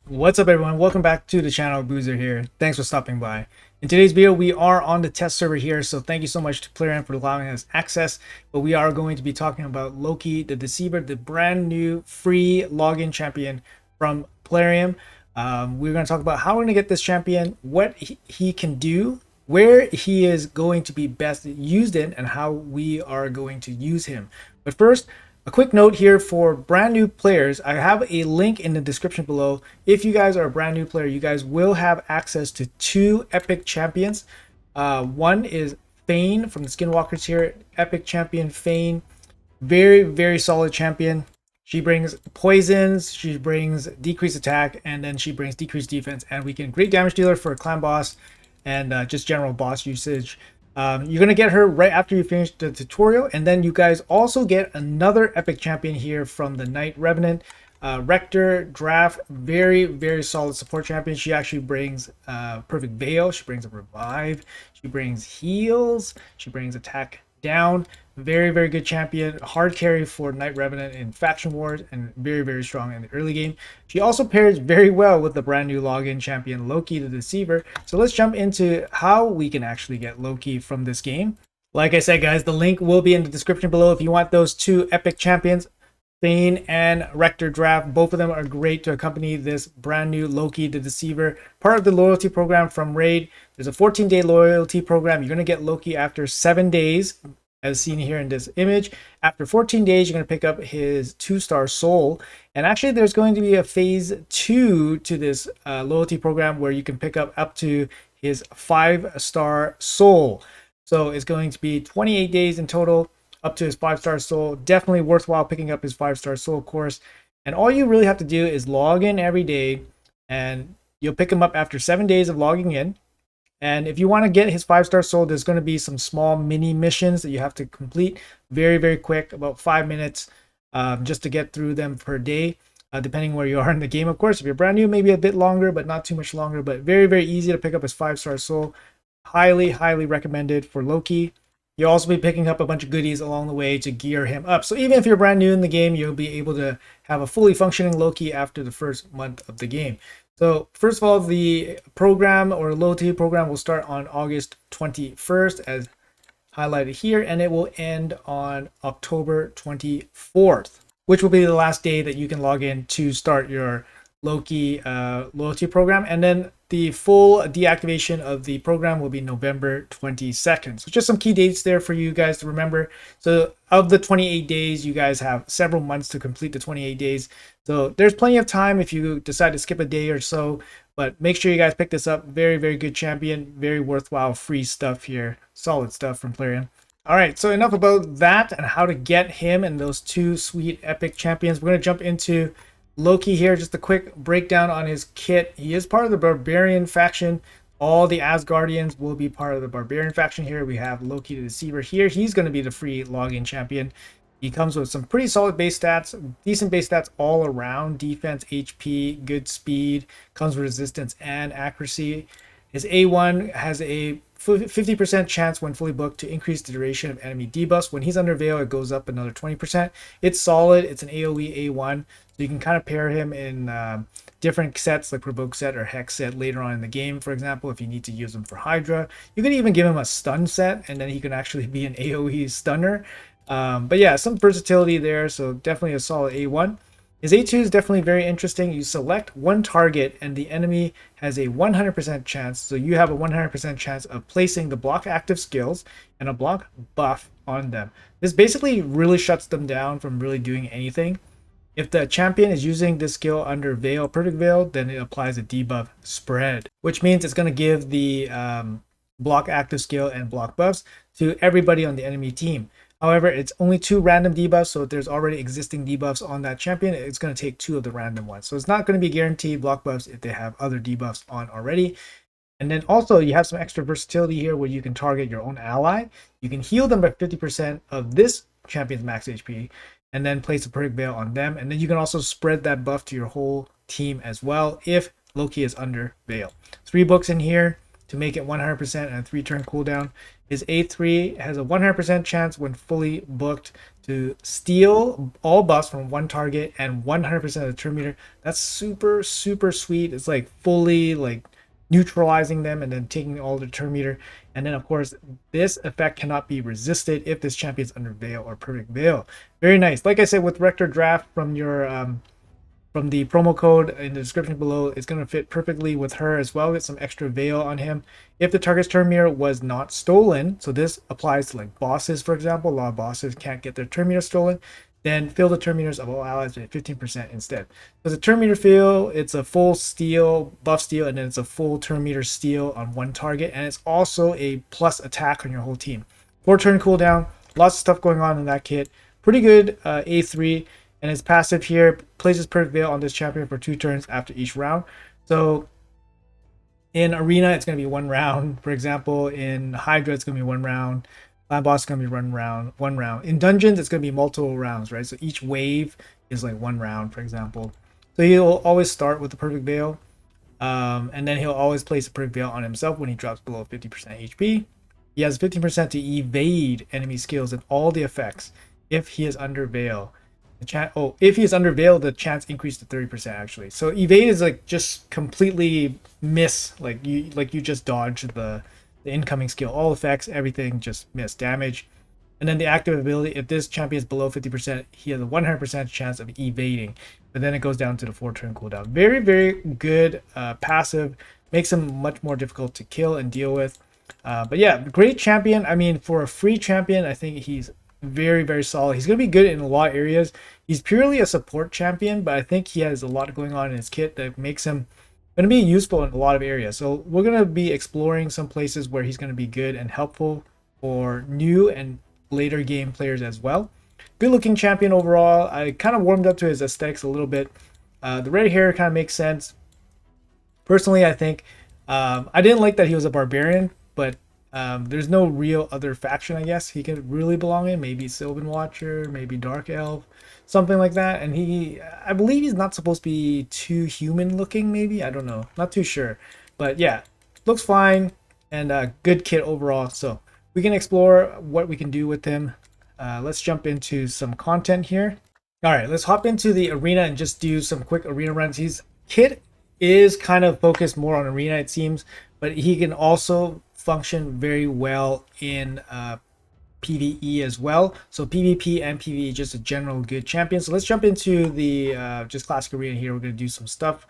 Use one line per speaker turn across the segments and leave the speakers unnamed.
What's up, everyone? Welcome back to the channel. Boozer here. Thanks for stopping by. In today's video, we are on the test server here, so thank you so much to Plarium for allowing us access. But we are going to be talking about Loki the Deceiver, the brand new free login champion from Plarium. We're going to talk about how we're going to get this champion, what he can do, where he is going to be best used in, and how we are going to use him. But first, a quick note here for brand new players. I have a link in the description below. If you guys are a brand new player, you guys will have access to two epic champions. One is Fayne from the Skinwalkers here. Epic champion Fayne. Very solid champion. She brings poisons, she brings decreased attack, and then she brings decreased defense. And we can great damage dealer for a clan boss and just general boss usage. You're going to get her right after you finish the tutorial, and then you guys also get another epic champion here from the Knight Revenant. Rector, Drath, very solid support champion. She actually brings Perfect Veil, she brings a Revive, she brings heals, she brings attack down. Very good champion, hard carry for Knight Revenant in faction wars, and very strong in the early game. She also pairs very well with the brand new login champion Loki the Deceiver. So let's jump into how we can actually get Loki from this game. Like I said, guys, the link will be in the description below if you want those two epic champions, Fayne and Rector Draft. Both of them are great to accompany this brand new Loki the Deceiver, part of the loyalty program from Raid. There's a 14-day loyalty program. You're going to get Loki after 7 days, as seen here in this image. After 14 days, you're going to pick up his 2-star soul. And actually, there's going to be a phase 2 to this loyalty program where you can pick up to his 5-star soul. So it's going to be 28 days in total up to his 5-star soul. Definitely worthwhile picking up his 5-star soul course. And all you really have to do is log in every day, and you'll pick him up after 7 days of logging in. And if you want to get his 5-star soul, there's going to be some small mini missions that you have to complete very quick, about 5 minutes, just to get through them per day, depending where you are in the game. Of course, if you're brand new, maybe a bit longer, but not too much longer. But very easy to pick up his 5-star soul. Highly recommended for Loki. You'll also be picking up a bunch of goodies along the way to gear him up. So even if you're brand new in the game, you'll be able to have a fully functioning Loki after the first month of the game. So first of all, the program or loyalty program will start on August 21st as highlighted here, and it will end on October 24th, which will be the last day that you can log in to start your Loki loyalty program. And then the full deactivation of the program will be November 22nd. So just some key dates there for you guys to remember. So of the 28 days, you guys have several months to complete the 28 days. So there's plenty of time if you decide to skip a day or so, but make sure you guys pick this up. Very good champion, very worthwhile free stuff here. Solid stuff from Plarium. All right, so enough about that and how to get him and those two sweet epic champions. We're going to jump into Loki here. Just a quick breakdown on his kit. He is part of the Barbarian faction. All the Asgardians will be part of the Barbarian faction here. We have Loki the Deceiver here. He's going to be the free login champion. He comes with some pretty solid base stats, decent base stats all around. Defense, HP, good speed, comes with resistance and accuracy. His A1 has a 50% chance when fully booked to increase the duration of enemy debuffs. When he's under Veil, it goes up another 20%. It's solid. It's an AoE A1. So you can kind of pair him in different sets like Provoke set or Hex set later on in the game, for example, if you need to use them for HYDRA. You can even give him a stun set, and then he can actually be an AoE stunner. But yeah, some versatility there, so definitely a solid A1. His A2 is definitely very interesting. You select one target and the enemy has a 100% chance. So you have a 100% chance of placing the block active skills and a block buff on them. This basically really shuts them down from really doing anything. If the champion is using this skill under Veil, Perfect Veil, then it applies a debuff spread, which means it's going to give the block active skill and block buffs to everybody on the enemy team. However, it's only 2 random debuffs, so if there's already existing debuffs on that champion, it's going to take 2 of the random ones. So it's not going to be guaranteed block buffs if they have other debuffs on already. And then also you have some extra versatility here where you can target your own ally. You can heal them by 50% of this champion's max HP and then place a Perfect Veil on them. And then you can also spread that buff to your whole team as well if Loki is under Veil. 3 books in here. to make it 100% and a 3-turn cooldown. His A3 has a 100% chance when fully booked to steal all buffs from one target and 100% of the turn meter. That's super, super sweet. It's like fully like neutralizing them and then taking all the turn meter. And then of course this effect cannot be resisted if this champion is under veil or perfect veil. Very nice. Like I said, with Rector Drath from your from the promo code in the description below, it's going to fit perfectly with her as well. Get some extra veil on him if the target's turn meter was not stolen. So this applies to like bosses, for example. A lot of bosses can't get their turn meter stolen. Then fill the turn meters of all allies at 15% instead. So the turn meter fill, it's a full steal, buff steal, and then it's a full turn meter steal on one target. And it's also a plus attack on your whole team. 4-turn cooldown, lots of stuff going on in that kit. Pretty good A3. And his passive here places perfect veil on this champion for 2 turns after each round. So in arena, it's going to be 1 round. For example, in HYDRA, it's going to be 1 round. Land boss is going to be 1 round. In dungeons, it's going to be multiple rounds, right? So each wave is like 1 round, for example. So he'll always start with the perfect veil. And then he'll always place a perfect veil on himself when he drops below 50% HP. He has 15% to evade enemy skills and all the effects if he is under veil. If he is under veil, the chance increased to 30% actually. So evade is like just completely miss, like you just dodge the incoming skill, all effects, everything just miss damage. And then the active ability, if this champion is below 50%, he has a 100% chance of evading. But then it goes down to the 4-turn cooldown. Very, very good passive. Makes him much more difficult to kill and deal with. But yeah, great champion. I mean, for a free champion, I think he's very, very solid. He's going to be good in a lot of areas. He's purely a support champion, but I think he has a lot going on in his kit that makes him going to be useful in a lot of areas. So we're going to be exploring some places where he's going to be good and helpful for new and later game players as well. Good looking champion overall. I kind of warmed up to his aesthetics a little bit. The red hair kind of makes sense. Personally, I think I didn't like that he was a barbarian, but there's no real other faction, I guess, he could really belong in. Maybe Sylvan Watcher, maybe Dark Elf, something like that. And I believe he's not supposed to be too human looking, maybe. I don't know. Not too sure. But yeah, looks fine and good kit overall. So we can explore what we can do with him. Let's jump into some content here. All right, let's hop into the arena and just do some quick arena runs. His kit is kind of focused more on arena, it seems, but he can also function very well in PvE as well. So PvP and PvE, just a general good champion. So let's jump into the just classic arena here. We're going to do some stuff.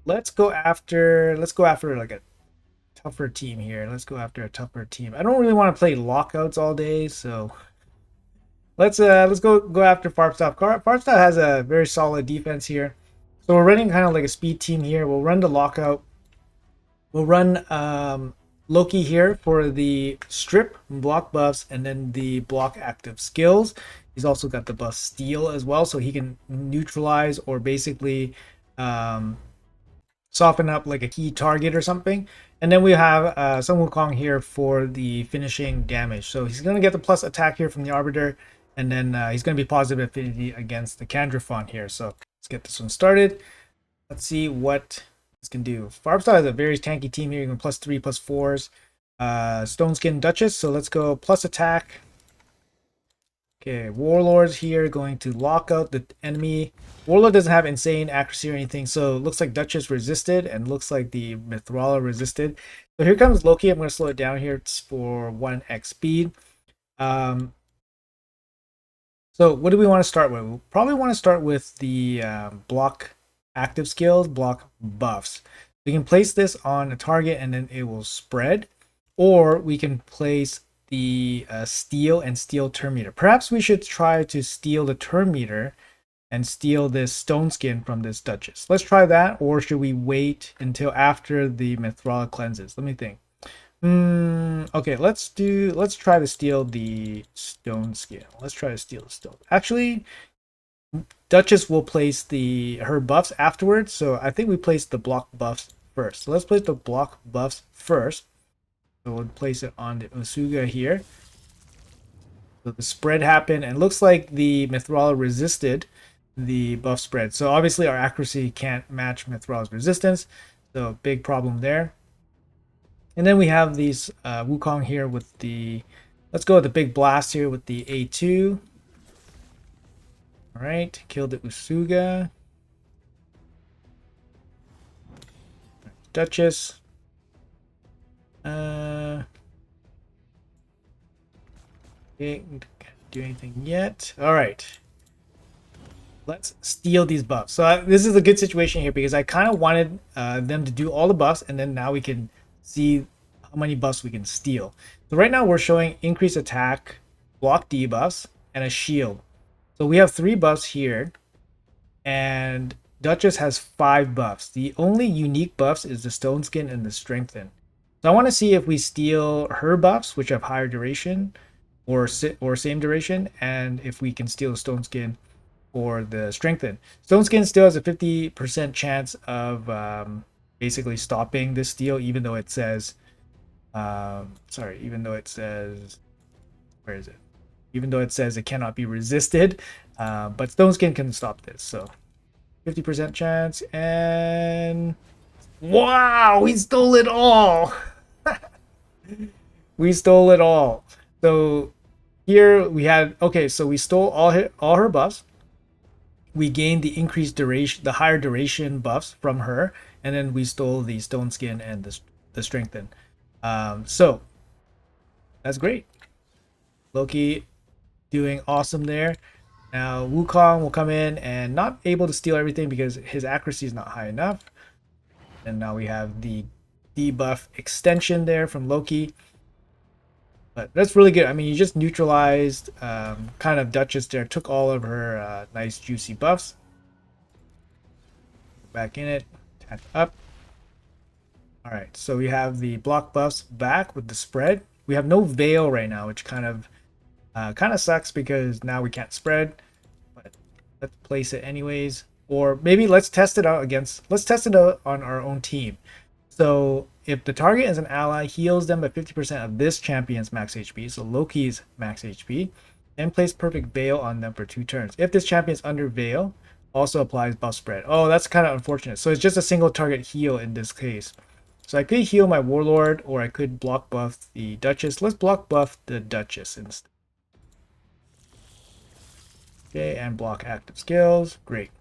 Let's go after like a tougher team here. Let's go after a tougher team. I don't really want to play lockouts all day, so let's go after Farpstaff. Farpstaff has a very solid defense here. So we're running kind of like a speed team here. We'll run the lockout. We'll run Loki here for the strip, block buffs, and then the block active skills. He's also got the buff steal as well, so he can neutralize or basically soften up like a key target or something. And then we have Sun Wukong here for the finishing damage. So he's going to get the plus attack here from the Arbiter, and then he's going to be positive affinity against the Candrafon here. So let's get this one started. Let's see what this can do. Farpstaff has a very tanky team here. You can +3, +4s. Stone Skin Duchess. So let's go plus attack. Okay, Warlords here going to lock out the enemy. Warlord doesn't have insane accuracy or anything, so it looks like Duchess resisted and looks like the Mithrala resisted. So here comes Loki. I'm going to slow it down here for 1x speed. So what do we want to start with? We'll probably want to start with the block active skills, block buffs. We can place this on a target and then it will spread, or we can place the steal and steal turn meter. Perhaps we should try to steal the turn meter and steal this stone skin from this Duchess. Let's try that, or should we wait until after the Mithrala cleanses? Let me think. Okay, let's try to steal the stone skin. Let's try to steal the stone. Actually, Duchess will place her buffs afterwards, so I think we place the block buffs first. So let's place the block buffs first. So we'll place it on the Usuga here. So the spread happened, and it looks like the Mithrala resisted the buff spread. So obviously our accuracy can't match Mithrala's resistance. So big problem there. And then we have these Wukong here with the, let's go with the big blast here with the A2. All right, killed the Usuga. Duchess. Can't do anything yet. All right. Let's steal these buffs. So this is a good situation here because I kind of wanted them to do all the buffs, and then now we can see how many buffs we can steal. So right now we're showing increased attack, block debuffs, and a shield. So we have 3 buffs here, and Duchess has 5 buffs. The only unique buffs is the Stone Skin and the Strengthen. So I want to see if we steal her buffs, which have higher duration, or same duration, and if we can steal the Stone Skin or the Strengthen. Stone Skin still has a 50% chance of basically stopping this steal, even though it says, even though it says, where is it? Even though it says it cannot be resisted, but Stone Skin can stop this. So 50% chance, and wow, we stole it all. We stole it all. So here we had, okay, so we stole all her buffs. We gained the increased duration, the higher duration buffs from her, and then we stole the Stone Skin and the Strengthen. So that's great. Loki doing awesome there. Now Wukong will come in and not able to steal everything because his accuracy is not high enough. And now we have the debuff extension there from Loki. But that's really good. I mean, you just neutralized kind of Duchess there, took all of her nice juicy buffs. Back in it, attack up. All right, so we have the block buffs back with the spread. We have no veil right now, which kind of sucks because now we can't spread. But let's place it anyways, or maybe let's test it out on our own team. So if the target is an ally, heals them by 50% of this champion's max HP, so Loki's max HP, and place perfect veil on them for 2 turns. If this champion is under veil, also applies buff spread. Oh, that's kind of unfortunate. So it's just a single target heal in this case. So I could heal my Warlord, or I could block buff the Duchess. Let's block buff the Duchess instead. Okay, and block active skills. Great.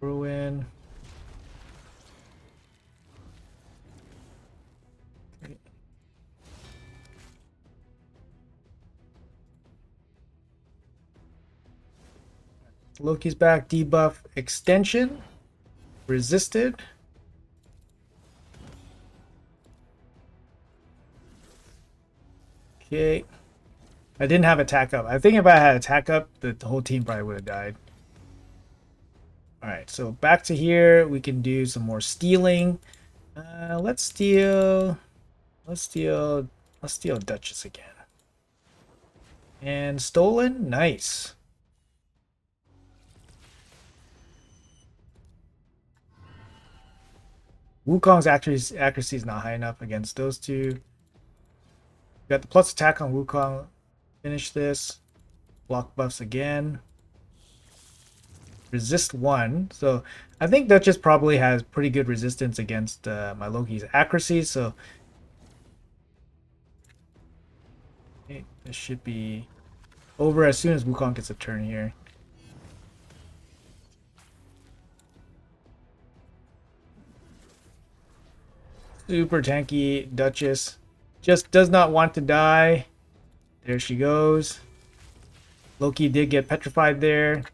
Ruin. Okay. Loki's back. Debuff extension. Resisted. Okay. I didn't have attack up. I think if I had attack up, the whole team probably would have died. All right, so back to here, we can do some more stealing. Let's steal Duchess again. And stolen, nice. Wukong's accuracy is not high enough against those two. We got the plus attack on Wukong. Finish this. Block buffs again. Resist 1. So I think Duchess probably has pretty good resistance against my Loki's accuracy. So okay, this should be over as soon as Wukong gets a turn here. Super tanky Duchess. Just does not want to die. There she goes. Loki did get petrified there.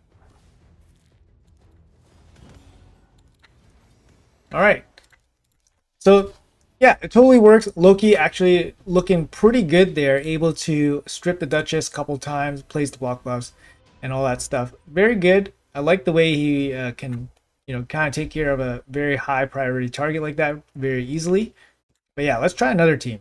All right. So, yeah, it totally works. Loki actually looking pretty good there, able to strip the Duchess a couple times, place the block buffs, and all that stuff. Very good. I like the way he can, kind of take care of a very high priority target like that very easily. But yeah, let's try another team.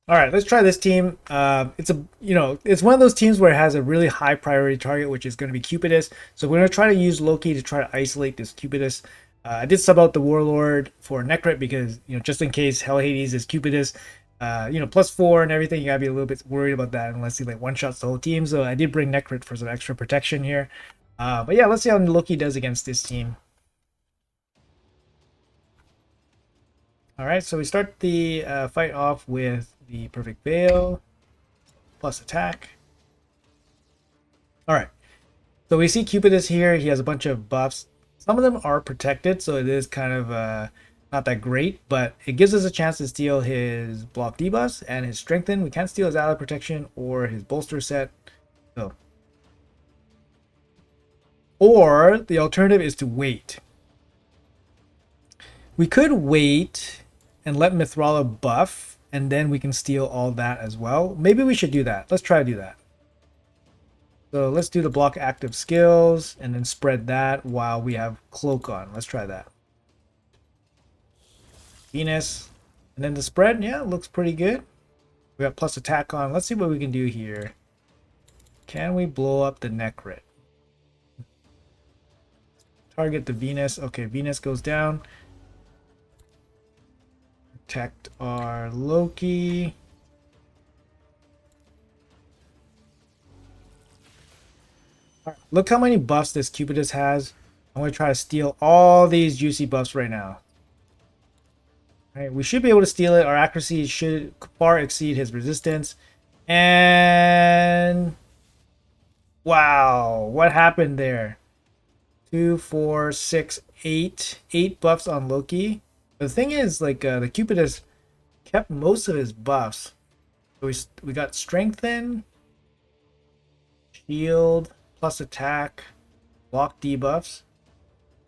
All right, let's try this team. It's one of those teams where it has a really high priority target, which is going to be Cupidus. So we're going to try to use Loki to try to isolate this Cupidus. I did sub out the Warlord for Necrit because, just in case Hell Hades is Cupidus, +4 and everything. You gotta be a little bit worried about that unless he like one shots the whole team. So I did bring Necrit for some extra protection here. But yeah, let's see how Loki does against this team. All right, so we start the fight off with the Perfect Veil plus attack. All right, so we see Cupidus here. He has a bunch of buffs. Some of them are protected, so it is kind of not that great, but it gives us a chance to steal his block debuffs and his strengthen. We can't steal his ally protection or his bolster set. So, or the alternative is to wait. We could wait and let Mithrala buff, and then we can steal all that as well. Maybe we should do that. Let's try to do that. So let's do the block active skills and then spread that while we have cloak on. Let's try that. Venus. And then the spread, yeah, looks pretty good. We got plus attack on. Let's see what we can do here. Can we blow up the Necrit? Target the Venus. Okay, Venus goes down. Protect our Loki. Right, look how many buffs this Cupidus has. I'm going to try to steal all these juicy buffs right now. All right, we should be able to steal it. Our accuracy should far exceed his resistance. And wow, what happened there? 2, 4, 6, 8. 8 buffs on Loki. The thing is, like, the Cupidus kept most of his buffs. So we got strengthen, shield, plus attack, block debuffs.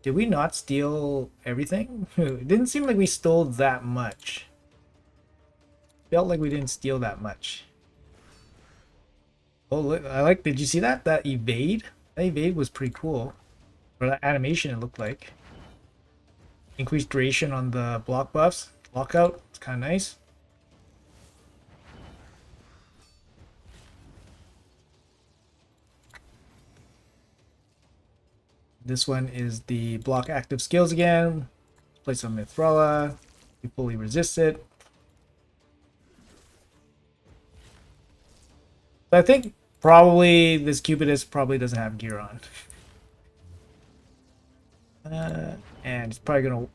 Did we not steal everything? It didn't seem like we stole that much. Felt like we didn't steal that much. Oh, look, did you see that? That evade? That evade was pretty cool. Or that animation, it looked like. Increased duration on the block buffs. Lockout, it's kind of nice. This one is the block active skills again. Place on Mithrala. We fully resist it. But I think probably this Cupidus probably doesn't have gear on. And it's probably gonna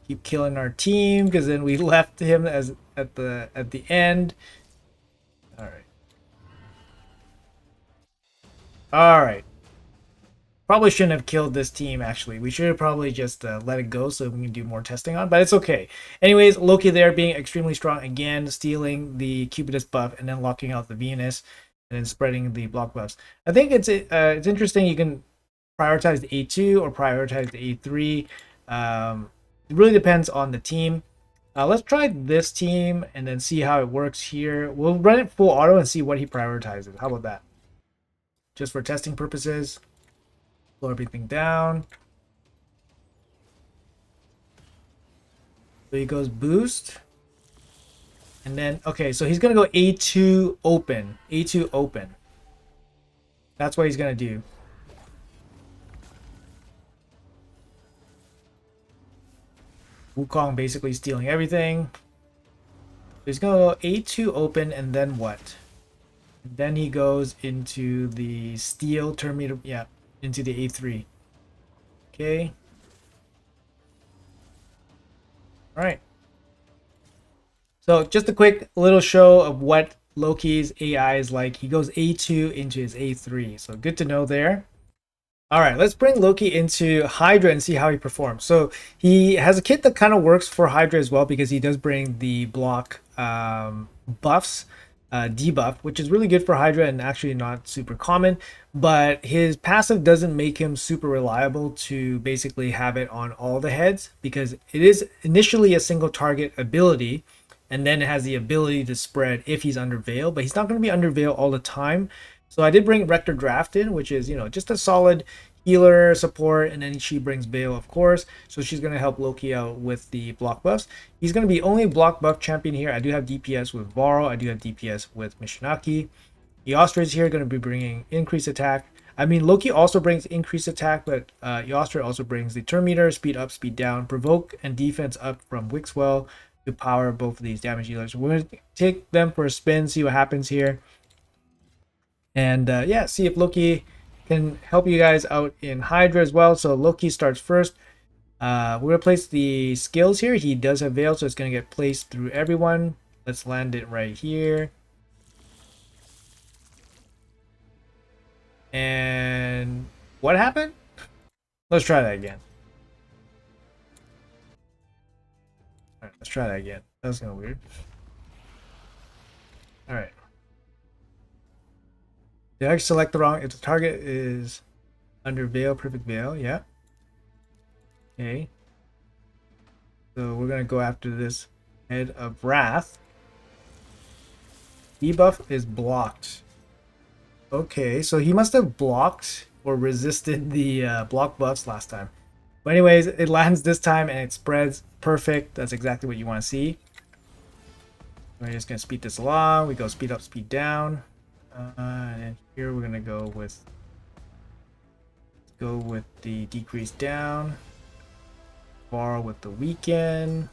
keep killing our team because then we left him as at the end. All right. Probably shouldn't have killed this team, actually. We should have probably just let it go so we can do more testing on, but it's okay. Anyways, Loki there being extremely strong again, stealing the Cupidus buff and then locking out the Venus and then spreading the block buffs. I think it's interesting. You can prioritize the A2 or prioritize the A3. It really depends on the team. Let's try this team and then see how it works here. We'll run it full auto and see what he prioritizes. How about that? Just for testing purposes. Slow everything down. So he goes boost. And then, okay, so he's going to go A2 open. A2 open. That's what he's going to do. Wukong basically stealing everything. He's going to go A2 open and then what? And then he goes into the steel terminator. Yeah, into the A3. Okay. All right. So just a quick little show of what Loki's AI is like. He goes A2 into his A3. So good to know there. All right, let's bring Loki into HYDRA and see how he performs. So he has a kit that kind of works for HYDRA as well because he does bring the block buffs, debuff, which is really good for HYDRA and actually not super common. But his passive doesn't make him super reliable to basically have it on all the heads because it is initially a single target ability. And then it has the ability to spread if he's under Veil, but he's not going to be under Veil all the time. So I did bring Rector Drath in, which is, just a solid healer support, and then she brings Veil, of course. So she's going to help Loki out with the block buffs. He's going to be only block buff champion here. I do have DPS with Varro. I do have DPS with Mishinaki. Eostra is here, going to be bringing increased attack. I mean, Loki also brings increased attack, but Eostra also brings the turn meter, speed up, speed down, provoke, and defense up from Wixwell. to power both of these damage dealers. We're going to take them for a spin, see what happens here. And yeah, see if Loki can help you guys out in HYDRA as well. So Loki starts first. We're going to place the skills here. He does have Veil, so it's going to get placed through everyone. Let's land it right here. And what happened? Let's try that again. All right, let's try that again. That was kind of weird. All right. Did I select the wrong? If the target is under Veil, perfect Veil, yeah. Okay. So we're gonna go after this head of Wrath. Debuff is blocked. Okay, so he must have blocked or resisted the block buffs last time. But anyways, it lands this time and it spreads perfect. That's exactly what you want to see. We're just gonna speed this along. We go speed up, speed down. And here we're gonna go with the decrease down. Bar with the weaken.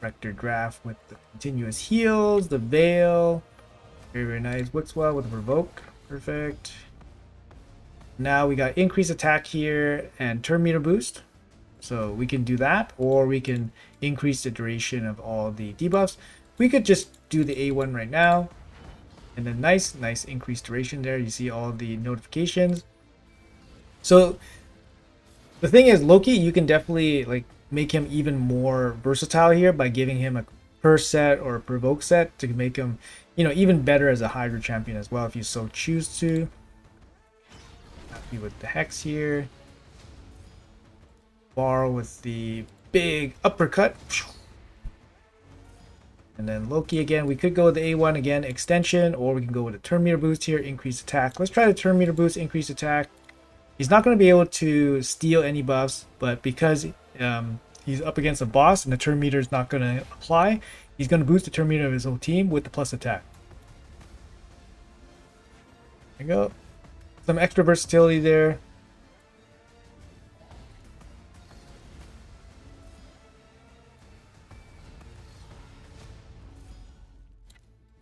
Rector Drath with the continuous heals, the veil. Very, very nice. Wixwell with the provoke. Perfect. Now we got increased attack here and turn meter boost. So we can do that, or we can increase the duration of all the debuffs. We could just do the A1 right now. And then nice increased duration there. You see all the notifications. So the thing is, Loki, you can definitely like make him even more versatile here by giving him a curse set or a provoke set to make him, you know, even better as a HYDRA champion as well if you so choose to. Happy with the hex here. Bar with the big uppercut. And then Loki again. We could go with the A1 again, extension, or we can go with a turn meter boost here, increase attack. Let's try the turn meter boost, increase attack. He's not going to be able to steal any buffs, but because he's up against a boss and the turn meter is not going to apply, he's going to boost the turn meter of his whole team with the plus attack. There you go. Some extra versatility there.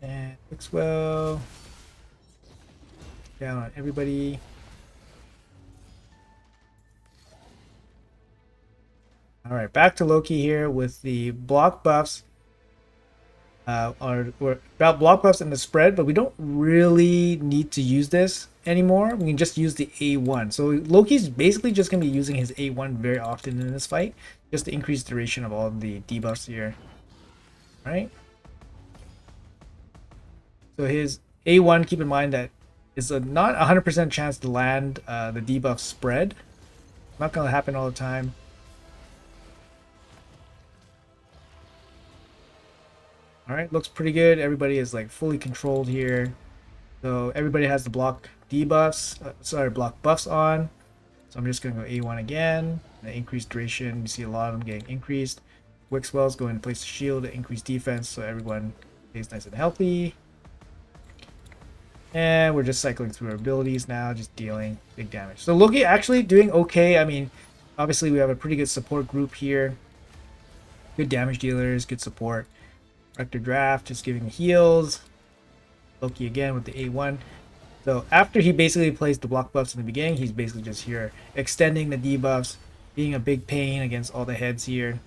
And looks well. Down on everybody. Alright, back to Loki here with the block buffs. Or block buffs and the spread, but we don't really need to use this anymore. We can just use the A1. So Loki's basically just going to be using his A1 very often in this fight, just to increase duration of all of the debuffs here. Right? So his A1, keep in mind that it's a not 100% chance to land the debuff spread. Not going to happen all the time. Alright, looks pretty good. Everybody is like fully controlled here. So everybody has the block debuffs, block buffs on. So I'm just going to go A1 again. The increased duration, you see a lot of them getting increased. Wixwell's going to place the shield to increase defense so everyone stays nice and healthy. And we're just cycling through our abilities now, just dealing big damage. So Loki actually doing okay. I mean, obviously we have a pretty good support group here. Good damage dealers, good support. Rector Drath just giving heals. Loki again with the A1. So after he basically plays the block buffs in the beginning, he's basically just here extending the debuffs, being a big pain against all the heads here.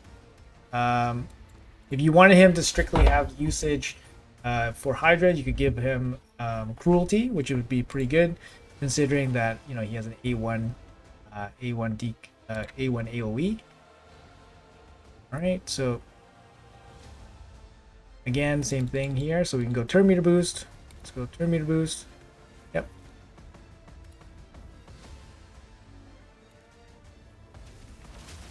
If you wanted him to strictly have usage for HYDRA, you could give him cruelty, which would be pretty good, considering that you know he has an A1 A1 AOE. All right, so again, same thing here. So we can go turn meter boost. Let's go turn meter boost. Yep.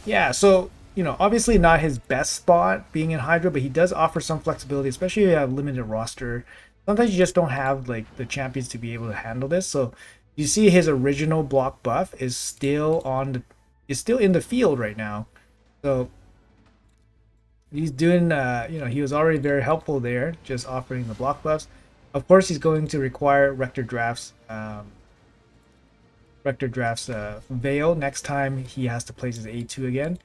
Yeah, so, you know, obviously not his best spot being in HYDRA, but he does offer some flexibility, especially if you have limited roster. Sometimes you just don't have like the champions to be able to handle this. So you see his original block buff is still in the field right now. So he's doing, you know, he was already very helpful there, just offering the block buffs. Of course, he's going to require Rector Drath's Veil next time he has to place his A2 again.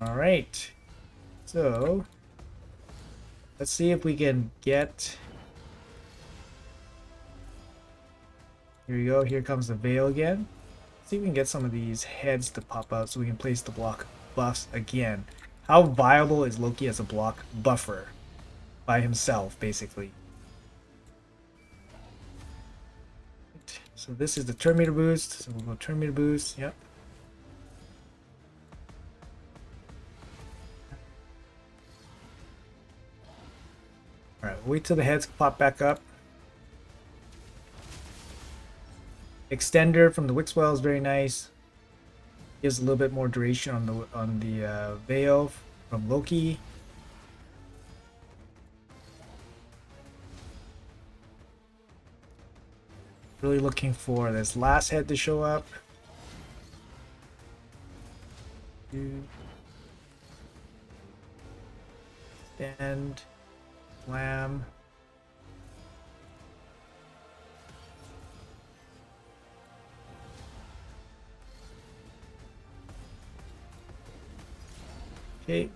All right. So let's see if we can get. Here we go. Here comes the veil again. Let's see if we can get some of these heads to pop out so we can place the block buffs again. How viable is Loki as a block buffer by himself, basically? So this is the turn meter boost. So we'll go turn meter boost. Yep. All right. Wait till the heads pop back up. Extender from the Wixwell is very nice. Gives a little bit more duration on the veil from Loki. Really looking for this last head to show up. And slam. Okay.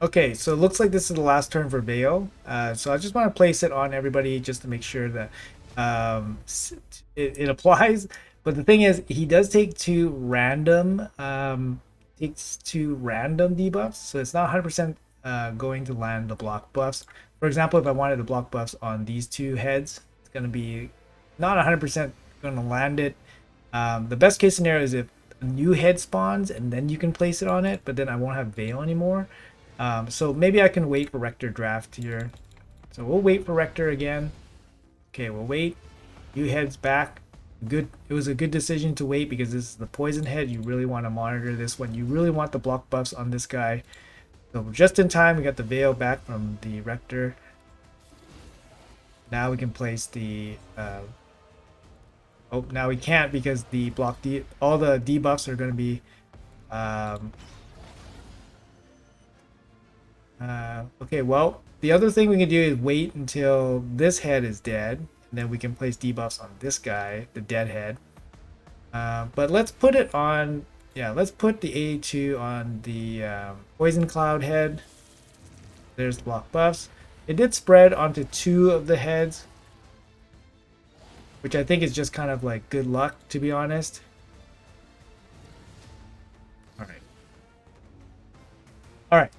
Okay, so it looks like this is the last turn for Bayo. So I just want to place it on everybody just to make sure that it applies. But the thing is, he does take two random debuffs, so it's not 100% going to land the block buffs. For example, if I wanted the block buffs on these two heads, it's going to be not 100% going to land it. The best case scenario is if a new head spawns and then you can place it on it, but then I won't have Veil anymore. So maybe I can wait for Rector Draft here. So we'll wait for Rector again. Okay, we'll wait. New head's back. Good. It was a good decision to wait because this is the poison head. You really want to monitor this one. You really want the block buffs on this guy. So just in time, we got the Veil back from the Rector. Now we can place the... oh, now we can't because the all the debuffs are going to be... okay, well, the other thing we can do is wait until this head is dead, and then we can place debuffs on this guy, the dead head. But let's put it on, yeah, let's put the A2 on the Poison Cloud head. There's the block buffs. It did spread onto two of the heads, which I think is just kind of like good luck, to be honest. All right. All right.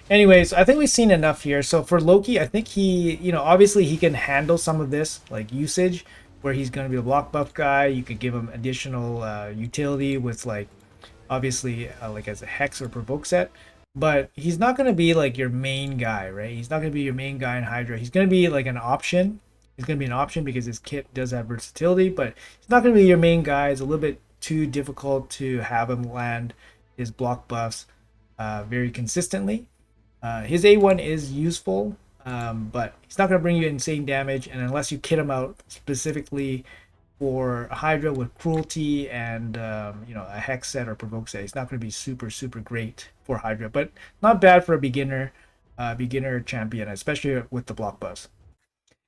Anyways, I think we've seen enough here. So for Loki, I think he, obviously he can handle some of this like usage where he's going to be a block buff guy. You could give him additional utility with like, obviously like as a hex or provoke set, but he's not going to be like your main guy, right? He's not going to be your main guy in Hydra. He's going to be like an option. He's going to be an option because his kit does have versatility, but he's not going to be your main guy. It's a little bit too difficult to have him land his block buffs very consistently. His A1 is useful, but he's not going to bring you insane damage, and unless you kit him out specifically for Hydra with cruelty and a hex set or provoke set, he's not going to be super great for Hydra, but not bad for a beginner champion, especially with the block buffs.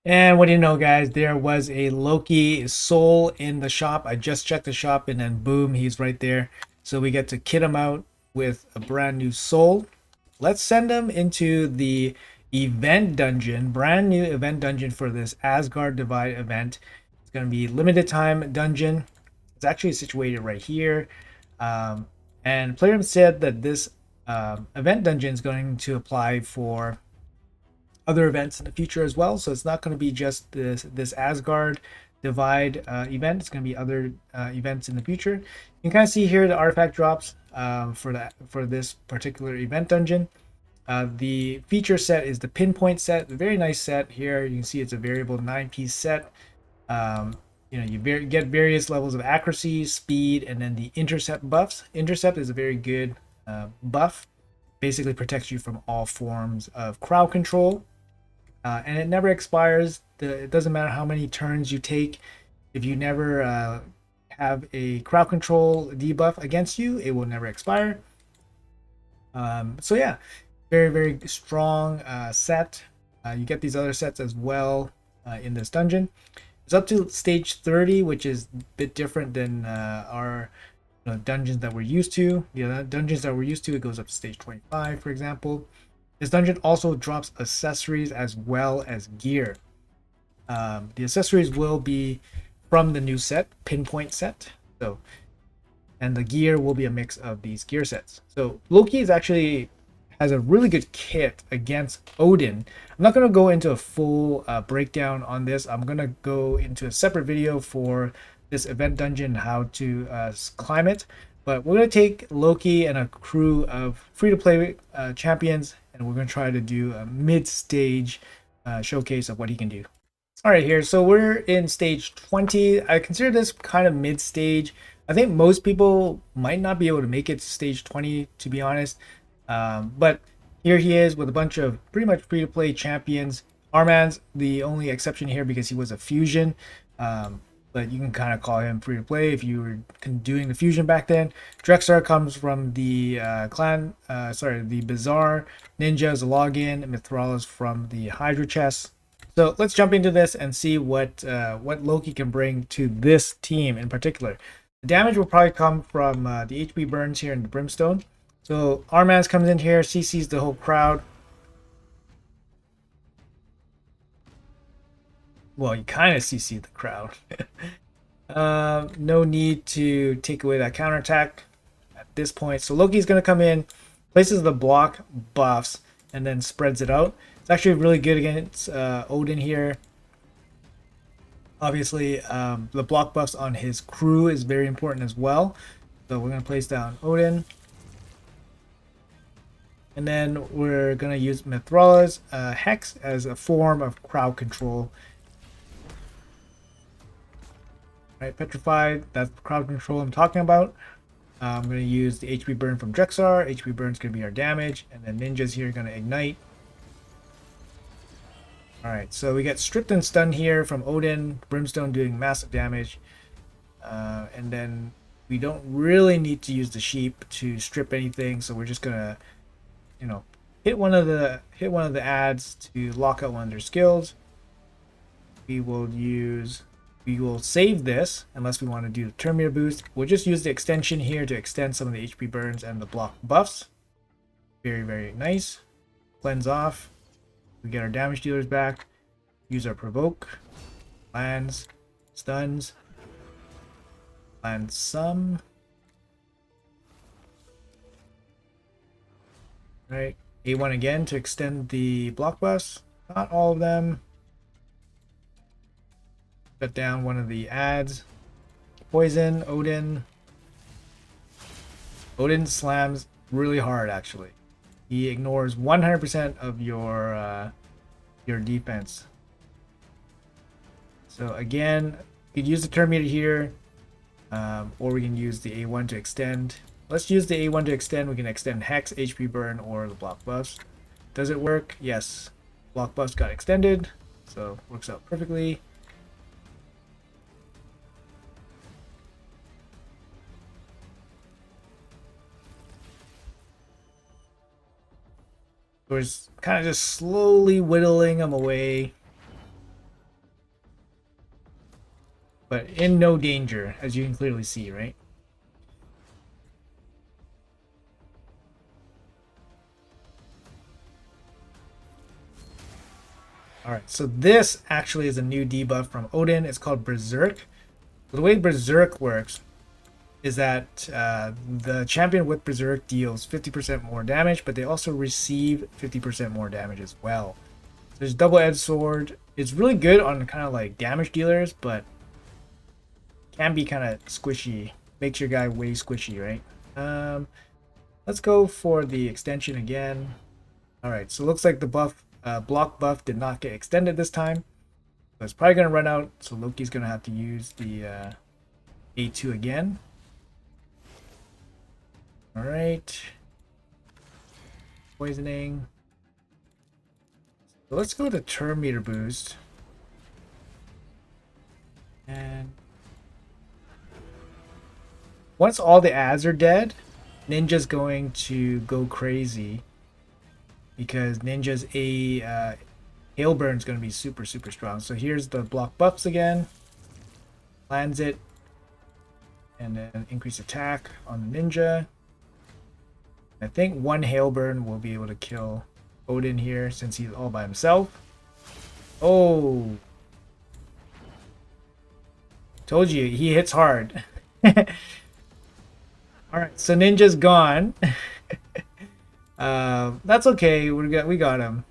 And what do you know, guys? There was a Loki soul in the shop. I just checked the shop, and then boom, he's right there. So we get to kit him out with a brand new soul. Let's send him into the event dungeon, brand new event dungeon for this Asgard Divide event. It's going to be limited time dungeon. It's actually situated right here. And Player said that this event dungeon is going to apply for other events in the future as well. So it's not going to be just this Asgard Divide event. It's going to be other events in the future. You can kind of see here the artifact drops for this particular event dungeon. The feature set is the pinpoint set, a very nice set here. You can see it's a variable 9-piece set. You get various levels of accuracy, speed, and then the intercept buffs. Intercept is a very good buff. Basically protects you from all forms of crowd control. And it never expires. It doesn't matter how many turns you take. If you never have a crowd control debuff against you, it will never expire. So yeah, very strong set. You get these other sets as well in this dungeon. It's up to stage 30, which is a bit different than our dungeons that we're used to. The dungeons that we're used to, it goes up to stage 25, for example. This dungeon also drops accessories as well as gear. The accessories will be from the new set, Pinpoint set. So, and the gear will be a mix of these gear sets. So Loki is actually has a really good kit against Odin. I'm not going to go into a full breakdown on this. I'm going to go into a separate video for this event dungeon, how to climb it. But we're going to take Loki and a crew of free-to-play champions, and we're going to try to do a mid-stage showcase of what he can do. All right, here. So we're in stage 20. I consider this kind of mid-stage. I think most people might not be able to make it to stage 20, to be honest. But here he is with a bunch of pretty much free-to-play champions. Arman's the only exception here because he was a fusion. But you can kind of call him free-to-play if you were doing the fusion back then. Rector comes from the the Bazaar. Ninja's a login. Mithrala's from the HYDRA chest. So let's jump into this and see what Loki can bring to this team in particular. The damage will probably come from the HP burns here in the Brimstone. So Arman's comes in here, CCs the whole crowd. Well, you kind of CC the crowd. No need to take away that counterattack at this point. So Loki's going to come in, places the block buffs, and then spreads it out. It's actually really good against Odin here. Obviously, the block buffs on his crew is very important as well. So we're going to place down Odin. And then we're going to use Mithrala's Hex as a form of crowd control. Right, Petrified, that's crowd control I'm talking about. I'm going to use the HP burn from Drexar. HP burn is going to be our damage. And then Ninjas here are going to ignite. Alright, so we get stripped and stunned here from Odin. Brimstone doing massive damage. And then we don't really need to use the sheep to strip anything. So we're just going to hit one of the ads to lock out one of their skills. We will save this unless we want to do the turn meter boost. We'll just use the extension here to extend some of the HP burns and the block buffs. Very, very nice. Cleanse off. We get our damage dealers back. Use our provoke. Lands. Stuns. Land some. Right, A1 again to extend the block buffs. Not all of them. Shut down one of the ads. Poison, Odin. Odin slams really hard actually. He ignores 100% of your defense. So again, you could use the turn meter here, or we can use the A1 to extend. Let's use the A1 to extend. We can extend Hex, HP burn, or the block buffs. Does it work? Yes. Block buffs got extended, so works out perfectly. We're kind of just slowly whittling them away. But in no danger, as you can clearly see, right? Alright, so this actually is a new debuff from Odin. It's called Berserk. The way Berserk works is that the champion with Berserk deals 50% more damage, but they also receive 50% more damage as well. There's double-edged sword. It's really good on kind of like damage dealers, but can be kind of squishy. Makes your guy way squishy, right? Let's go for the extension again. Alright, so it looks like the block buff did not get extended this time. So it's probably going to run out, so Loki's going to have to use the A2 again. Alright. Poisoning. So let's go to turn meter boost. And once all the ads are dead, Ninja's going to go crazy because Ninja's Hail Burn is going to be super strong. So here's the block buffs again. Lands it. And then increase attack on the ninja. I think one Hail Burn will be able to kill Odin here since he's all by himself. Oh. Told you, he hits hard. Alright, so Ninja's gone. That's okay. We got him.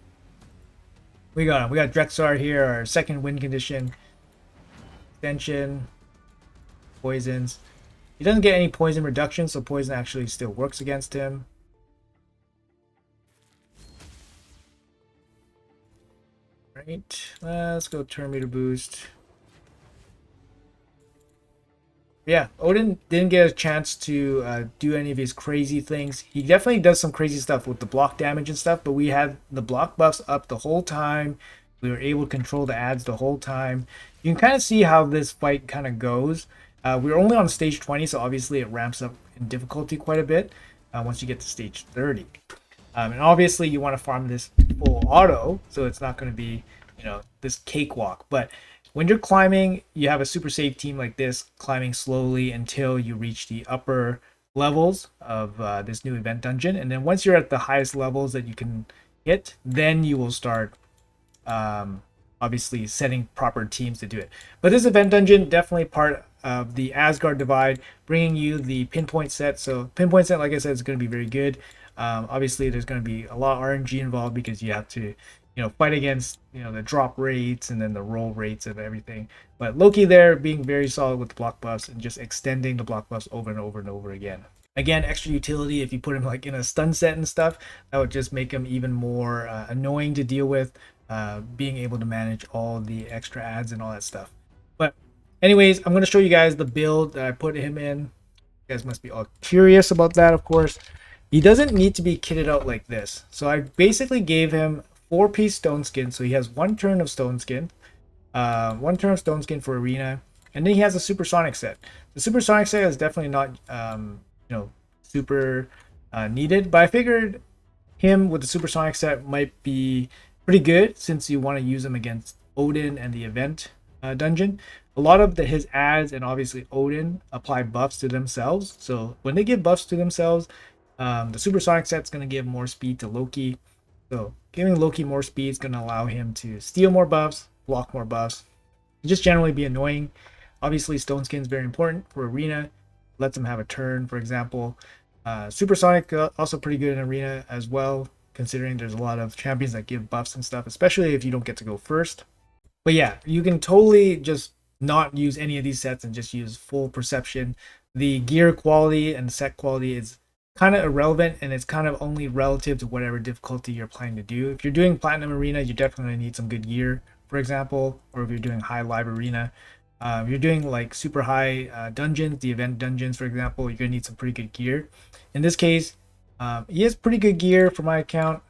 We got Drexar here, our second win condition. Extension. Poisons. He doesn't get any poison reduction, so poison actually still works against him. Right. Let's go turn meter boost. Yeah, Odin didn't get a chance to do any of his crazy things. He definitely does some crazy stuff with the block damage and stuff, but we had the block buffs up the whole time. We were able to control the ads the whole time. You can kind of see how this fight kind of goes. We're only on stage 20, so obviously it ramps up in difficulty quite a bit once you get to stage 30. And obviously you want to farm this full auto, so it's not going to be, you know, this cakewalk. But when you're climbing, you have a super safe team like this, climbing slowly until you reach the upper levels of this new event dungeon. And then once you're at the highest levels that you can hit, then you will start obviously setting proper teams to do it. But this event dungeon, definitely part of the Asgard divide, bringing you the pinpoint set. So pinpoint set, like I said, is going to be very good. Obviously, there's going to be a lot of RNG involved because you have to, you know, fight against, you know, the drop rates and then the roll rates of everything. But Loki there being very solid with the block buffs and just extending the block buffs over and over and over again. Again, extra utility if you put him like in a stun set and stuff, that would just make him even more annoying to deal with, being able to manage all the extra ads and all that stuff. But anyways, I'm going to show you guys the build that I put him in. You guys must be all curious about that, of course. He doesn't need to be kitted out like this. So I basically gave him 4-piece stone skin, so he has 1 turn of stone skin, 1 turn of stone skin for arena, and then he has a supersonic set. The supersonic set is definitely not you know, super needed, but I figured him with the supersonic set might be pretty good since you want to use him against Odin and the event dungeon. A lot of his ads and obviously Odin apply buffs to themselves, so when they give buffs to themselves, the supersonic set is going to give more speed to Loki. So giving Loki more speed is going to allow him to steal more buffs, block more buffs, and just generally be annoying. Obviously, Stone Skin is very important for Arena. Lets him have a turn, for example. Supersonic also pretty good in Arena as well, considering there's a lot of champions that give buffs and stuff, especially if you don't get to go first. But yeah, you can totally just not use any of these sets and just use full perception. The gear quality and set quality is kind of irrelevant, and it's kind of only relative to whatever difficulty you're planning to do. If you're doing Platinum Arena, you definitely need some good gear, for example, or if you're doing High Live Arena. If you're doing like super high dungeons, the event dungeons, for example, you're going to need some pretty good gear. In this case, he has pretty good gear for my account.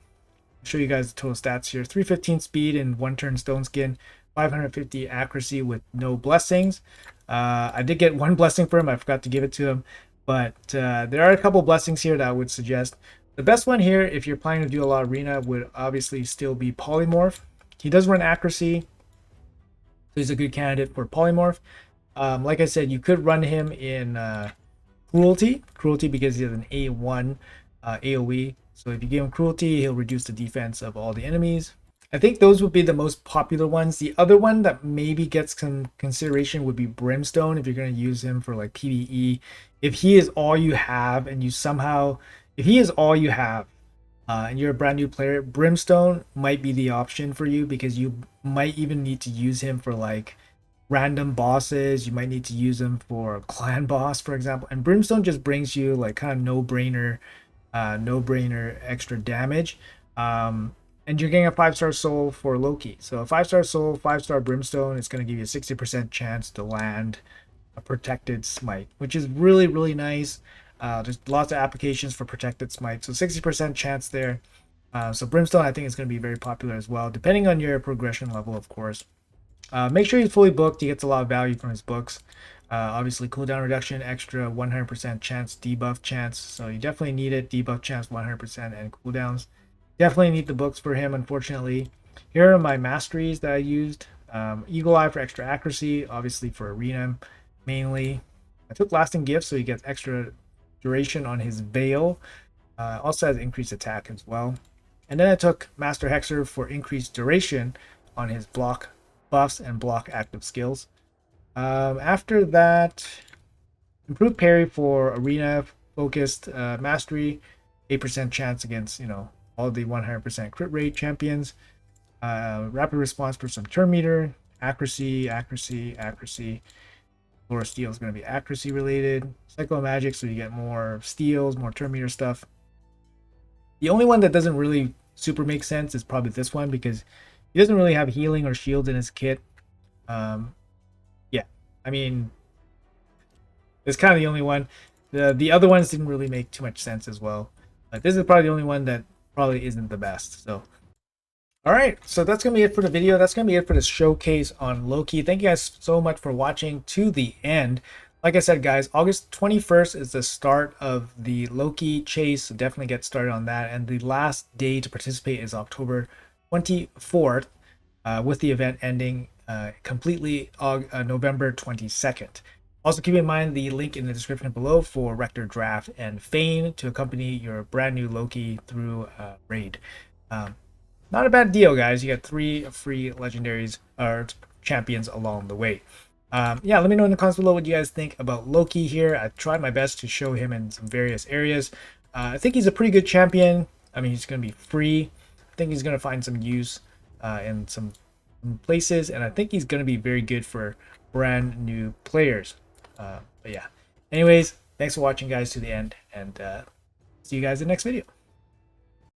I'll show you guys the total stats here. 315 speed and 1 turn stone skin, 550 accuracy with no blessings. I did get 1 blessing for him. I forgot to give it to him. But there are a couple blessings here that I would suggest. The best one here, if you're planning to do a lot of arena, would obviously still be Polymorph. He does run accuracy, so he's a good candidate for Polymorph. Like I said, you could run him in Cruelty because he has an A1 AoE. So if you give him Cruelty, he'll reduce the defense of all the enemies. I think those would be the most popular ones. The other one that maybe gets some consideration would be Brimstone, if you're going to use him for like PvE. If he is all you have and you somehow, if he is all you have and you're a brand new player, Brimstone might be the option for you, because you might even need to use him for like random bosses. You might need to use him for a clan boss, for example. And Brimstone just brings you like kind of no-brainer extra damage. And you're getting a 5-star soul for Loki. So a 5-star soul, 5-star Brimstone, it's going to give you a 60% chance to land a protected smite, which is really, really nice. There's lots of applications for protected smite, so 60% chance there. So Brimstone, I think, is going to be very popular as well, depending on your progression level, of course. Make sure he's fully booked. He gets a lot of value from his books. Obviously, cooldown reduction, extra 100% chance, debuff chance. So you definitely need it. Debuff chance 100% and cooldowns. Definitely need the books for him, unfortunately. Here are my masteries that I used. Eagle Eye for extra accuracy, obviously for arena mainly. I took Lasting Gift so he gets extra duration on his Veil. Also has increased attack as well. And then I took Master Hexer for increased duration on his block buffs and block active skills. After that, improved parry for arena focused mastery, 8% chance against, all the 100% crit rate champions. Rapid response for some turn meter, accuracy, accuracy, accuracy. Flora Steel is going to be accuracy related. Cycle of Magic, so you get more steals, more turn meter stuff. The only one that doesn't really super make sense is probably this one because he doesn't really have healing or shields in his kit. Yeah, I mean, it's kind of the only one. The other ones didn't really make too much sense as well. But this is probably the only one that probably isn't the best. So all right, so that's going to be it for the video. That's going to be it for this showcase on Loki. Thank you guys so much for watching to the end. Like I said, guys, August 21st is the start of the Loki chase, so definitely get started on that. And the last day to participate is October 24th, with the event ending completely November 22nd. Also, keep in mind the link in the description below for Rector, Drath, and Fayne to accompany your brand new Loki through raid. Not a bad deal, guys. You get 3 free legendaries or champions along the way. Yeah, let me know in the comments below what you guys think about Loki here. I tried my best to show him in some various areas. I think he's a pretty good champion. I mean, he's going to be free. I think he's going to find some use in some places, and I think he's going to be very good for brand new players. But yeah, anyways, thanks for watching, guys, to the end, and see you guys in the next video.